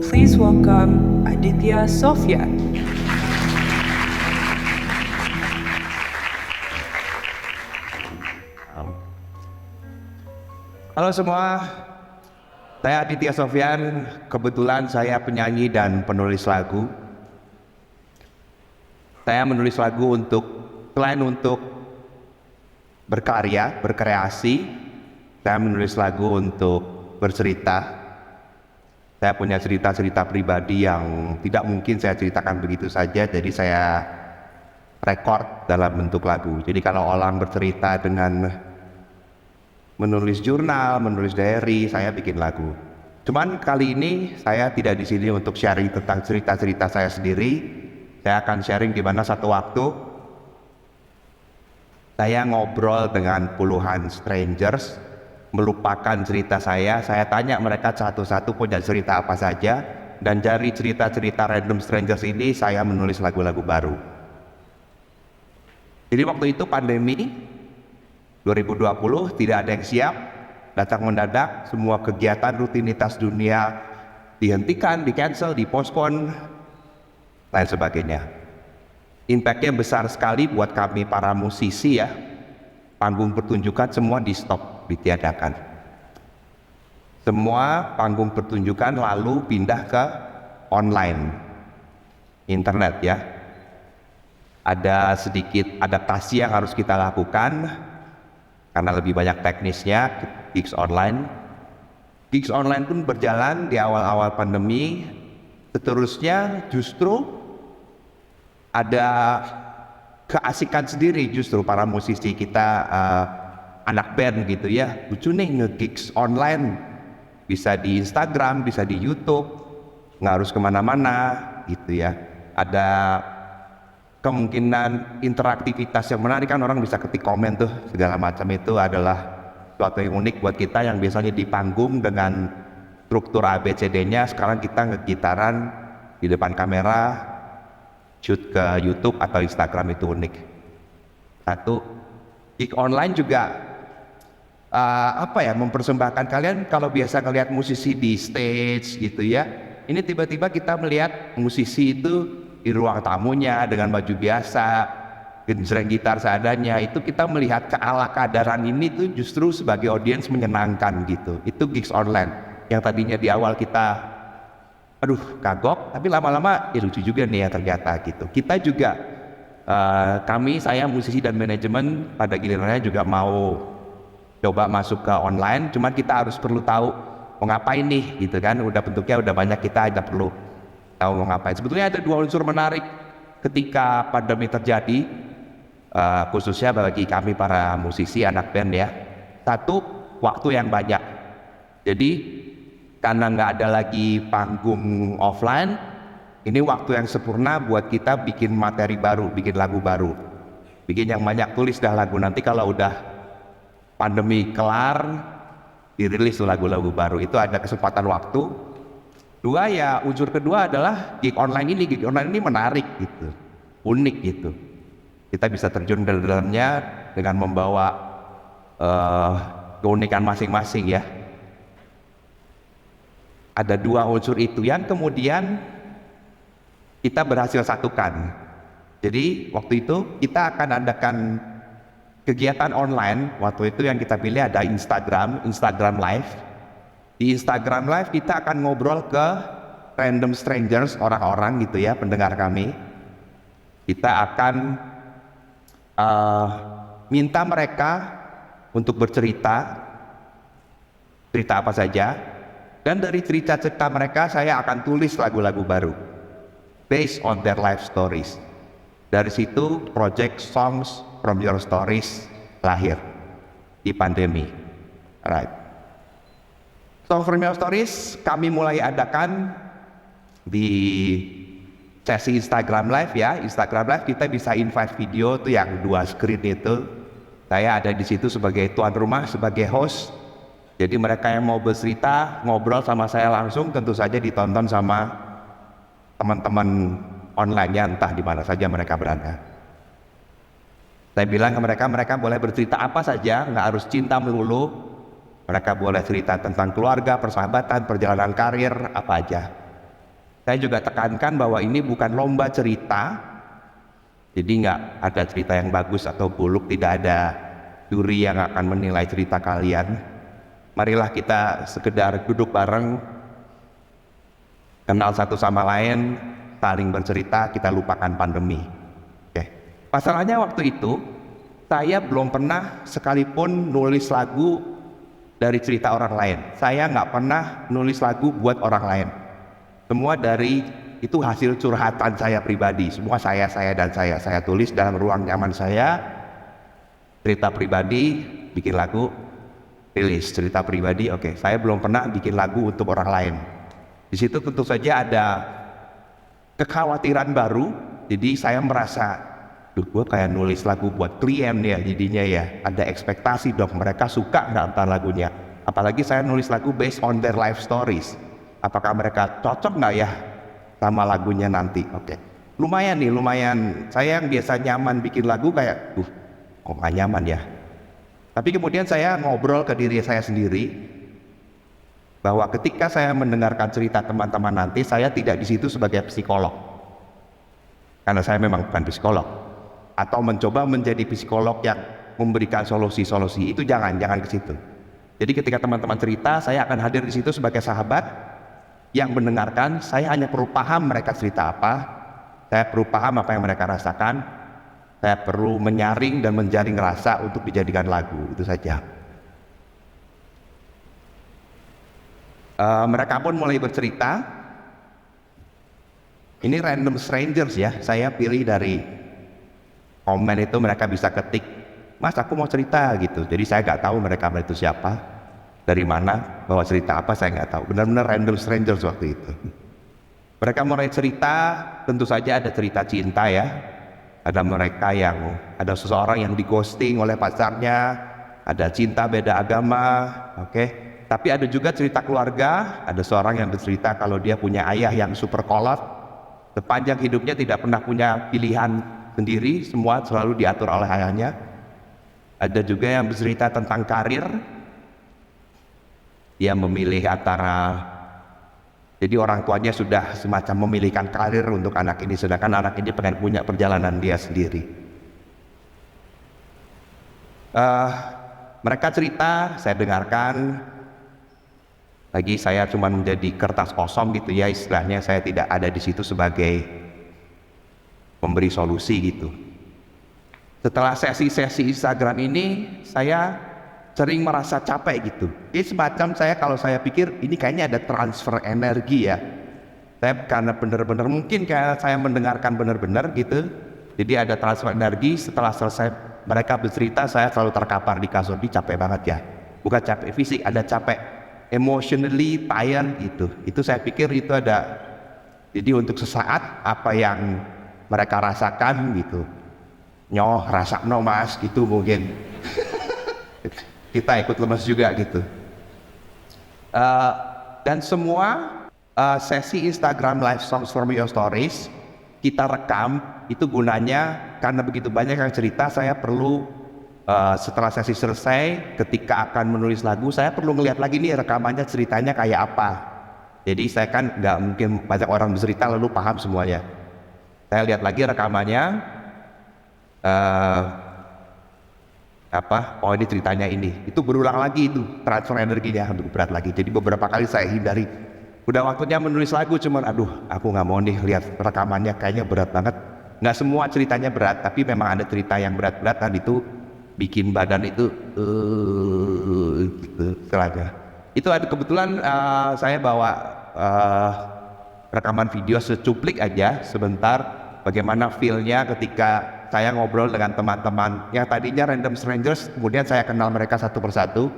Please welcome Aditya Sofyan. Halo semua, saya Aditya Sofyan. Kebetulan saya penyanyi dan penulis lagu. Saya menulis lagu selain untuk berkarya, berkreasi, saya menulis lagu untuk bercerita. Saya punya cerita-cerita pribadi yang tidak mungkin saya ceritakan begitu saja, jadi saya rekord dalam bentuk lagu. Jadi kalau orang bercerita dengan menulis jurnal, menulis diary, saya bikin lagu. Cuman kali ini saya tidak di sini untuk sharing tentang cerita-cerita saya sendiri. Saya akan sharing di mana satu waktu saya ngobrol dengan puluhan strangers, melupakan cerita saya tanya mereka satu-satu punya cerita apa saja, dan dari cerita-cerita random strangers ini saya menulis lagu-lagu baru. Jadi waktu itu pandemi 2020, tidak ada yang siap, datang mendadak, semua kegiatan rutinitas dunia dihentikan, di-cancel, di-postpone, lain sebagainya. Impact-nya besar sekali buat kami para musisi ya. Panggung pertunjukan semua di-stop, ditiadakan. Semua panggung pertunjukan lalu pindah ke online, internet ya. Ada sedikit adaptasi yang harus kita lakukan, karena lebih banyak teknisnya, gigs online. Gigs online pun berjalan di awal-awal pandemi. Seterusnya justru ada keasikan sendiri justru para musisi kita, anak band gitu ya. Lucu nih nge-gigs online, bisa di Instagram, bisa di YouTube, nggak harus kemana-mana gitu ya. Ada kemungkinan interaktivitas yang menarik, kan orang bisa ketik komen tuh segala macam. Itu adalah suatu yang unik buat kita yang biasanya di panggung dengan struktur ABCD-nya, sekarang kita ngegitaran di depan kamera, shoot ke YouTube atau Instagram. Itu unik. Satu, gig online juga mempersembahkan. Kalian kalau biasa ngelihat musisi di stage gitu ya, ini tiba-tiba kita melihat musisi itu di ruang tamunya dengan baju biasa, genjreng gitar seadanya. Itu kita melihat keala-kadaran ini tuh justru sebagai audiens menyenangkan gitu. Itu gigs online yang tadinya di awal kita kagok, tapi lama-lama ya lucu juga nih ya ternyata gitu. Kita juga saya musisi dan manajemen pada gilirannya juga mau coba masuk ke online, cuman kita harus perlu tahu mau ngapain nih gitu kan. Udah bentuknya udah banyak, kita hanya perlu tahu mau ngapain. Sebetulnya ada dua unsur menarik ketika pandemi terjadi, khususnya bagi kami para musisi anak band ya. Satu, waktu yang banyak. Jadi karena nggak ada lagi panggung offline, ini waktu yang sempurna buat kita bikin materi baru, bikin lagu baru, bikin yang banyak, tulis dah lagu. Nanti kalau udah pandemi kelar, dirilis tuh lagu-lagu baru. Itu ada kesempatan waktu. Dua ya, unsur kedua adalah gig online ini menarik gitu, unik gitu. Kita bisa terjun ke dalamnya dengan membawa keunikan masing-masing ya. Ada dua unsur itu yang kemudian kita berhasil satukan. Jadi waktu itu kita akan adakan kegiatan online. Waktu itu yang kita pilih ada Instagram Live. Di Instagram Live kita akan ngobrol ke random strangers, orang-orang gitu ya, pendengar kami. Kita akan minta mereka untuk bercerita apa saja, dan dari cerita-cerita mereka saya akan tulis lagu-lagu baru based on their life stories. Dari situ project Songs from Your Stories lahir di pandemi. Alright. Songs from Your Stories kami mulai adakan di sesi Instagram Live ya. Instagram Live kita bisa invite video tuh yang 2 screen itu. Saya ada di situ sebagai tuan rumah, sebagai host. Jadi mereka yang mau bercerita, ngobrol sama saya langsung, tentu saja ditonton sama teman-teman online-nya, entah di mana saja mereka berada. Saya bilang ke mereka, mereka boleh bercerita apa saja, nggak harus cinta melulu. Mereka boleh cerita tentang keluarga, persahabatan, perjalanan karir, apa aja. Saya juga tekankan bahwa ini bukan lomba cerita, jadi nggak ada cerita yang bagus atau buruk, tidak ada juri yang akan menilai cerita kalian. Marilah kita sekedar duduk bareng, kenal satu sama lain, saling bercerita, kita lupakan pandemi. Oke. Masalahnya waktu itu, saya belum pernah sekalipun nulis lagu dari cerita orang lain. Saya nggak pernah nulis lagu buat orang lain. Semua dari itu hasil curhatan saya pribadi. Semua saya tulis dalam ruang nyaman saya. Cerita pribadi, bikin lagu, rilis. Cerita pribadi, oke. Saya belum pernah bikin lagu untuk orang lain. Di situ tentu saja ada kekhawatiran baru. Jadi saya merasa, gue kayak nulis lagu buat klien ya jadinya ya. Ada ekspektasi dong, mereka suka nggak ntar lagunya. Apalagi saya nulis lagu based on their life stories. Apakah mereka cocok nggak ya sama lagunya nanti? Oke. Lumayan nih, lumayan. Saya yang biasa nyaman bikin lagu kayak, kok nggak nyaman ya. Tapi kemudian saya ngobrol ke diri saya sendiri, bahwa ketika saya mendengarkan cerita teman-teman nanti, saya tidak di situ sebagai psikolog. Karena saya memang bukan psikolog. Atau mencoba menjadi psikolog yang memberikan solusi-solusi, itu jangan ke situ. Jadi ketika teman-teman cerita, saya akan hadir di situ sebagai sahabat yang mendengarkan. Saya hanya perlu paham mereka cerita apa, saya perlu paham apa yang mereka rasakan, saya perlu menyaring dan menjaring rasa untuk dijadikan lagu, itu saja. Mereka pun mulai bercerita. Ini random strangers ya, saya pilih dari komen itu, mereka bisa ketik, Mas aku mau cerita gitu. Jadi saya nggak tahu mereka itu siapa, dari mana, bawa cerita apa saya nggak tahu. Benar-benar random strangers waktu itu. Mereka mulai cerita, tentu saja ada cerita cinta ya. Ada mereka yang, ada seseorang yang di ghosting oleh pacarnya, ada cinta beda agama, oke. Tapi ada juga cerita keluarga, ada seorang yang bercerita kalau dia punya ayah yang super kolot, sepanjang hidupnya tidak pernah punya pilihan sendiri, semua selalu diatur oleh ayahnya. Ada juga yang bercerita tentang karir, dia memilih antara, jadi orang tuanya sudah semacam memilihkan karir untuk anak ini, sedangkan anak ini pengen punya perjalanan dia sendiri. Mereka cerita, saya dengarkan. Lagi saya cuma menjadi kertas kosong gitu ya istilahnya, saya tidak ada di situ sebagai pemberi solusi gitu. Setelah sesi-sesi Instagram ini, saya sering merasa capek gitu. Ini semacam saya, kalau saya pikir ini kayaknya ada transfer energi ya. Saya karena benar-benar mungkin kayak saya mendengarkan benar-benar gitu. Jadi ada transfer energi. Setelah selesai mereka bercerita, saya selalu terkapar di kasur, di capek banget ya. Bukan capek fisik, ada capek emotionally tired gitu. Itu saya pikir itu ada. Jadi untuk sesaat apa yang mereka rasakan gitu. Nyoh rasa no mas gitu mungkin. Kita ikut lemas juga gitu. Dan semua sesi Instagram Live Songs from Your Stories kita rekam, itu gunanya karena begitu banyak yang cerita, saya perlu setelah sesi selesai, ketika akan menulis lagu, saya perlu ngeliat lagi nih rekamannya ceritanya kayak apa. Jadi saya kan nggak mungkin banyak orang bercerita lalu paham semuanya. Saya lihat lagi rekamannya, oh ini ceritanya ini, itu berulang lagi, itu transfer energinya lebih berat lagi. Jadi beberapa kali saya hindari, udah waktunya menulis lagu, cuman aduh aku nggak mau nih lihat rekamannya, kayaknya berat banget. Nggak semua ceritanya berat, tapi memang ada cerita yang berat-berat, dan itu bikin badan itu gitu istilahnya. Itu ada kebetulan saya bawa rekaman video secuplik aja sebentar, bagaimana feel-nya ketika saya ngobrol dengan teman-teman yang tadinya random strangers, kemudian saya kenal mereka satu persatu.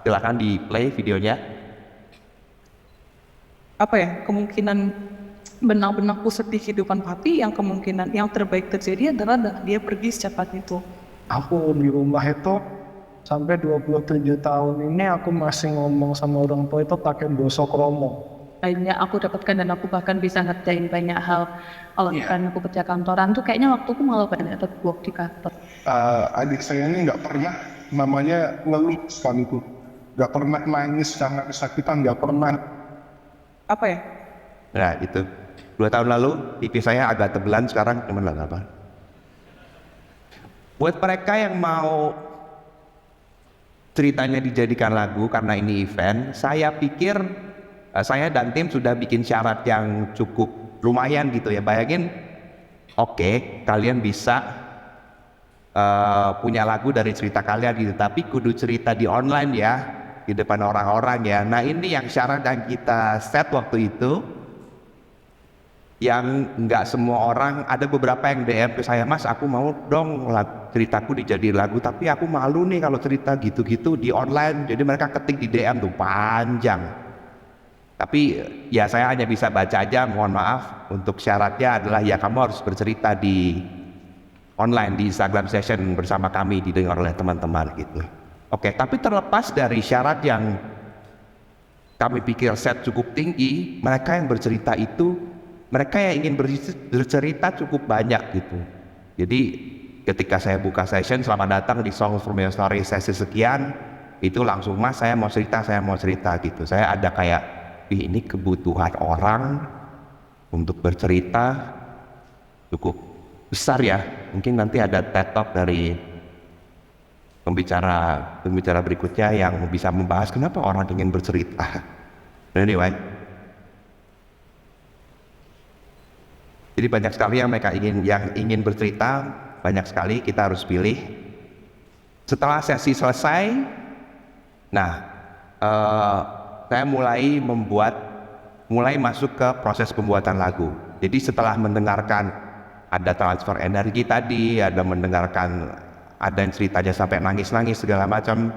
Silakan di play videonya. Apa ya, kemungkinan benang-benang kusut di kehidupan Papi, yang kemungkinan yang terbaik terjadi adalah dia pergi secepat itu. Aku di rumah itu sampai 27 tahun ini aku masih ngomong sama orang tua itu pakai basa kromo. Lainnya aku dapatkan, dan aku bahkan bisa ngerjain banyak hal. Kalau karena aku kerja kantoran tuh kayaknya waktuku malah banyak terbuang di kantor. Adik saya ini nggak pernah namanya ngeluh sekalipun, nggak pernah nangis karena kesakitan, nggak pernah. Apa ya, Nah itu 2 tahun lalu pipi saya agak tebelan, sekarang cuman nggak apa. Buat mereka yang mau ceritanya dijadikan lagu karena ini event, saya pikir saya dan tim sudah bikin syarat yang cukup lumayan gitu ya. Bayangin, oke, kalian bisa punya lagu dari cerita kalian gitu, tapi kudu cerita di online ya, di depan orang-orang ya. Nah ini yang syarat yang kita set waktu itu, yang nggak semua orang, ada beberapa yang DM ke saya, Mas aku mau dong ceritaku dijadiin lagu, tapi aku malu nih kalau cerita gitu-gitu di online. Jadi mereka ketik di DM tuh panjang, tapi ya saya hanya bisa baca aja, mohon maaf. Untuk syaratnya adalah ya kamu harus bercerita di online, di Instagram session bersama kami, didengar oleh teman-teman gitu. Oke, tapi terlepas dari syarat yang kami pikir set cukup tinggi, mereka yang bercerita itu, mereka yang ingin bercerita cukup banyak gitu. Jadi ketika saya buka session, selamat datang di Songs from Your Story sesi sekian, itu langsung, Mas saya mau cerita gitu. Saya ada kayak, ini kebutuhan orang untuk bercerita cukup besar ya. Mungkin nanti ada TED Talk dari pembicara berikutnya yang bisa membahas kenapa orang ingin bercerita. Anyway, jadi banyak sekali yang mereka ingin bercerita, banyak sekali, kita harus pilih. Setelah sesi selesai, nah saya mulai masuk ke proses pembuatan lagu. Jadi setelah mendengarkan ada transfer energi tadi, ada mendengarkan ada yang ceritanya sampai nangis-nangis segala macam,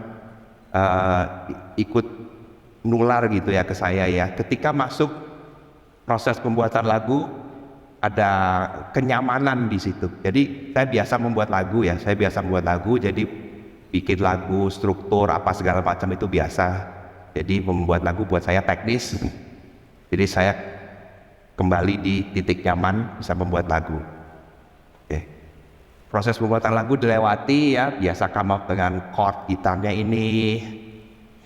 ikut nular gitu ya ke saya ya. Ketika masuk proses pembuatan lagu, ada kenyamanan di situ. Jadi saya biasa membuat lagu ya, jadi bikin lagu, struktur apa segala macam itu biasa. Jadi membuat lagu buat saya teknis. Jadi saya kembali di titik nyaman bisa membuat lagu. Oke. Proses pembuatan lagu dilewati ya, biasa come up dengan chord gitarnya ini,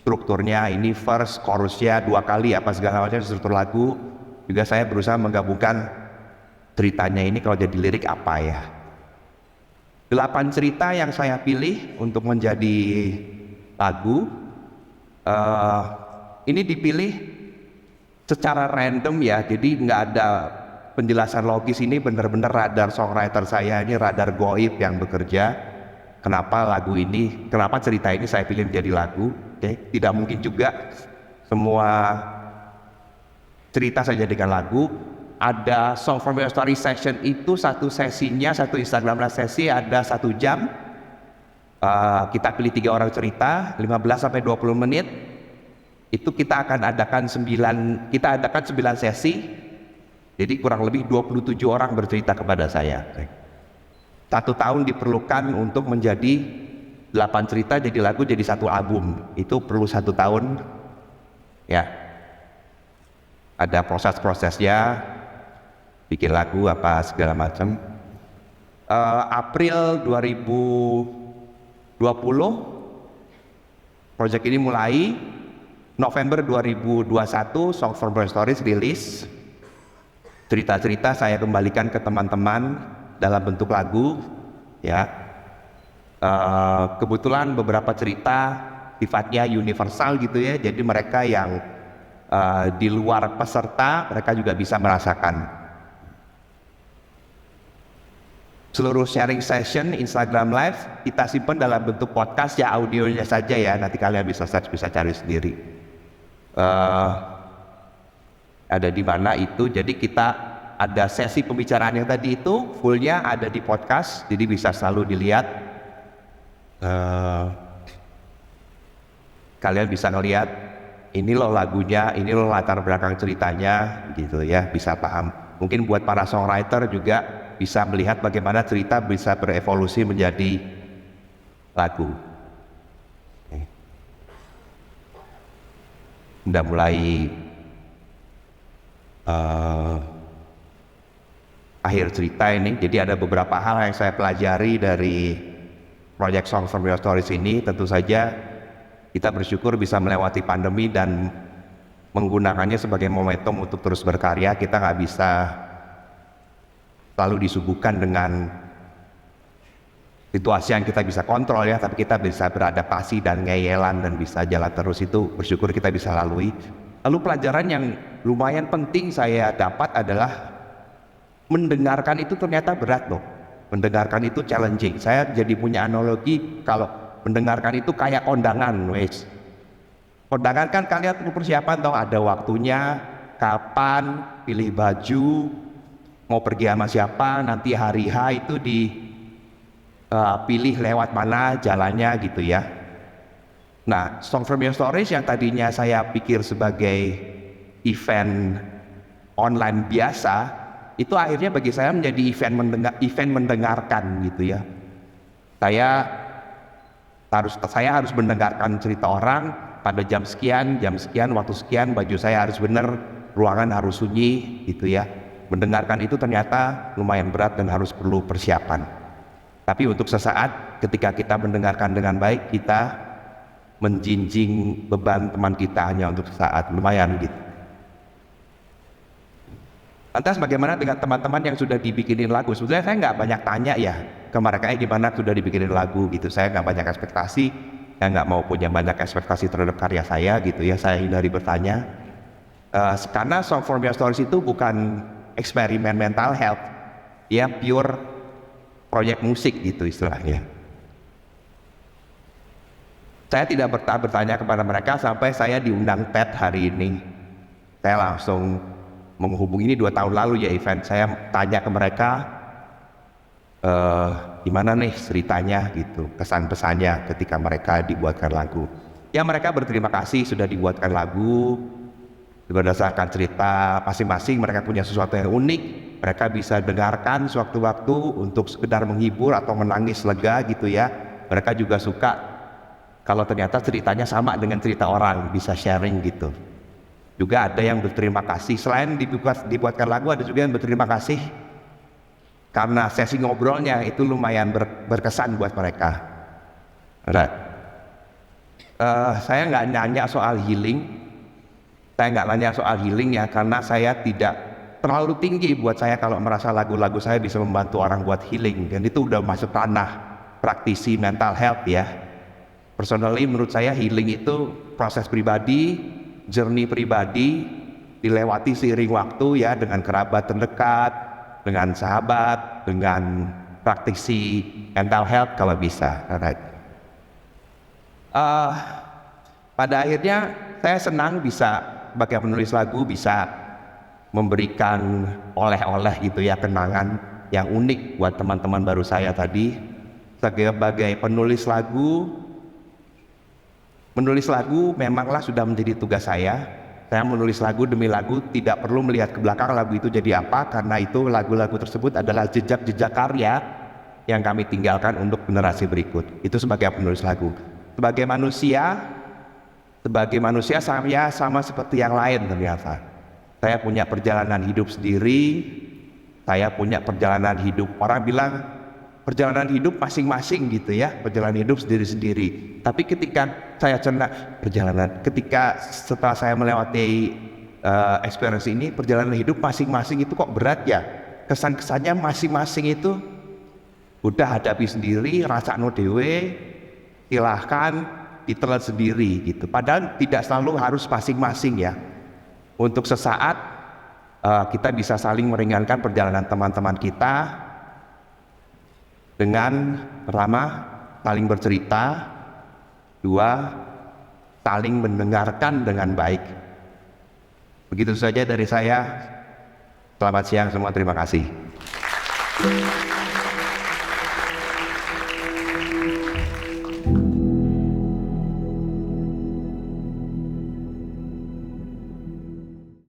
strukturnya ini, verse, chorusnya 2 kali apa segala macam struktur lagu. Juga saya berusaha menggabungkan ceritanya ini kalau jadi lirik apa ya. 8 cerita yang saya pilih untuk menjadi lagu. Ini dipilih secara random ya, jadi nggak ada penjelasan logis. Ini benar-benar radar songwriter saya, ini radar goib yang bekerja. Kenapa cerita ini saya pilih menjadi lagu. Oke. Tidak mungkin juga semua cerita saya jadikan lagu. Ada Song from Your Story session itu satu Instagram live sesi ada 1 jam. Kita pilih 3 orang cerita 15-20 menit. Itu kita akan adakan 9 sesi. Jadi kurang lebih 27 orang bercerita kepada saya. 1 tahun diperlukan untuk menjadi 8 cerita jadi lagu, jadi 1 album. Itu perlu 1 tahun. Ya. Ada proses-prosesnya, bikin lagu apa segala macam. April 2020 project ini mulai. November 2021 Song from Your Stories rilis. Cerita-cerita saya kembalikan ke teman-teman dalam bentuk lagu ya. Kebetulan beberapa cerita sifatnya universal gitu ya, jadi mereka yang di luar peserta mereka juga bisa merasakan. Seluruh sharing session Instagram live kita simpan dalam bentuk podcast ya, audionya saja ya, nanti kalian bisa search, bisa cari sendiri. Ada di mana itu, jadi kita ada sesi pembicaraan yang tadi itu fullnya ada di podcast, jadi bisa selalu dilihat. Kalian bisa ngelihat ini loh lagunya, ini loh latar belakang ceritanya gitu ya, bisa paham. Mungkin buat para songwriter juga bisa melihat bagaimana cerita bisa berevolusi menjadi lagu. Udah mulai akhir cerita ini, jadi ada beberapa hal yang saya pelajari dari proyek Song from Your Stories ini. Tentu saja kita bersyukur bisa melewati pandemi dan menggunakannya sebagai momentum untuk terus berkarya. Kita nggak bisa selalu disuguhkan dengan situasi yang kita bisa kontrol ya, tapi kita bisa beradaptasi dan ngeyelan dan bisa jalan terus. Itu bersyukur kita bisa lalui. Lalu pelajaran yang lumayan penting saya dapat adalah mendengarkan itu ternyata berat loh. Mendengarkan itu challenging. Saya jadi punya analogi kalau mendengarkan itu kayak kondangan, wes. Kondangan kan kalian perlu persiapan, toh ada waktunya, kapan, pilih baju, mau pergi sama siapa, nanti hari H itu dipilih lewat mana jalannya gitu ya. Nah, Song From Your Stories yang tadinya saya pikir sebagai event online biasa, itu akhirnya bagi saya menjadi event mendengarkan gitu ya. Saya harus mendengarkan cerita orang pada jam sekian, waktu sekian, baju saya harus benar, ruangan harus sunyi gitu ya. Mendengarkan itu ternyata lumayan berat dan harus perlu persiapan. Tapi untuk sesaat ketika kita mendengarkan dengan baik, kita menjinjing beban teman kita hanya untuk sesaat, lumayan gitu. Lantas bagaimana dengan teman-teman yang sudah dibikinin lagu? Sebenarnya saya nggak banyak tanya ya ke mereka gimana sudah dibikinin lagu gitu. Saya nggak banyak ekspektasi, saya nggak mau punya banyak ekspektasi terhadap karya saya gitu ya. Saya hindari bertanya. Karena Song From Your Stories itu bukan eksperimen mental health, ya pure proyek musik gitu istilahnya. Saya tidak bertanya kepada mereka sampai saya diundang TED hari ini. Saya langsung menghubungi, ini 2 tahun lalu ya event. Saya tanya ke mereka gimana nih ceritanya gitu, kesan-pesannya ketika mereka dibuatkan lagu. Ya mereka berterima kasih sudah dibuatkan lagu berdasarkan cerita masing-masing. Mereka punya sesuatu yang unik, mereka bisa dengarkan sewaktu-waktu untuk sekedar menghibur atau menangis lega gitu ya. Mereka juga suka kalau ternyata ceritanya sama dengan cerita orang, bisa sharing gitu. Juga ada yang berterima kasih, selain dibuatkan lagu, ada juga yang berterima kasih karena sesi ngobrolnya itu lumayan berkesan buat mereka. Saya nggak nanya soal healing, ya karena saya tidak terlalu tinggi buat saya kalau merasa lagu-lagu saya bisa membantu orang buat healing, dan itu udah masuk ranah praktisi mental health ya. Personally menurut saya healing itu proses pribadi, journey pribadi, dilewati seiring waktu ya, dengan kerabat terdekat, dengan sahabat, dengan praktisi mental health kalau bisa. Pada akhirnya saya senang bisa sebagai penulis lagu bisa memberikan oleh-oleh gitu ya, kenangan yang unik buat teman-teman baru saya tadi. Sebagai penulis lagu memanglah sudah menjadi tugas saya. Saya menulis lagu demi lagu, tidak perlu melihat ke belakang lagu itu jadi apa, karena itu lagu-lagu tersebut adalah jejak-jejak karya yang kami tinggalkan untuk generasi berikut. Itu sebagai penulis lagu. Sebagai manusia saya sama seperti yang lain ternyata. Saya punya perjalanan hidup sendiri, saya punya perjalanan hidup, orang bilang perjalanan hidup masing-masing gitu ya, perjalanan hidup sendiri-sendiri. Tapi ketika saya ketika setelah saya melewati experience ini, perjalanan hidup masing-masing itu kok berat ya, kesan-kesannya masing-masing itu udah hadapi sendiri, rasakno dewe, silahkan ditelan sendiri gitu. Padahal tidak selalu harus masing-masing ya. Untuk sesaat kita bisa saling meringankan perjalanan teman-teman kita dengan pertama saling bercerita, 2 saling mendengarkan dengan baik. Begitu saja dari saya. Selamat siang semua, terima kasih.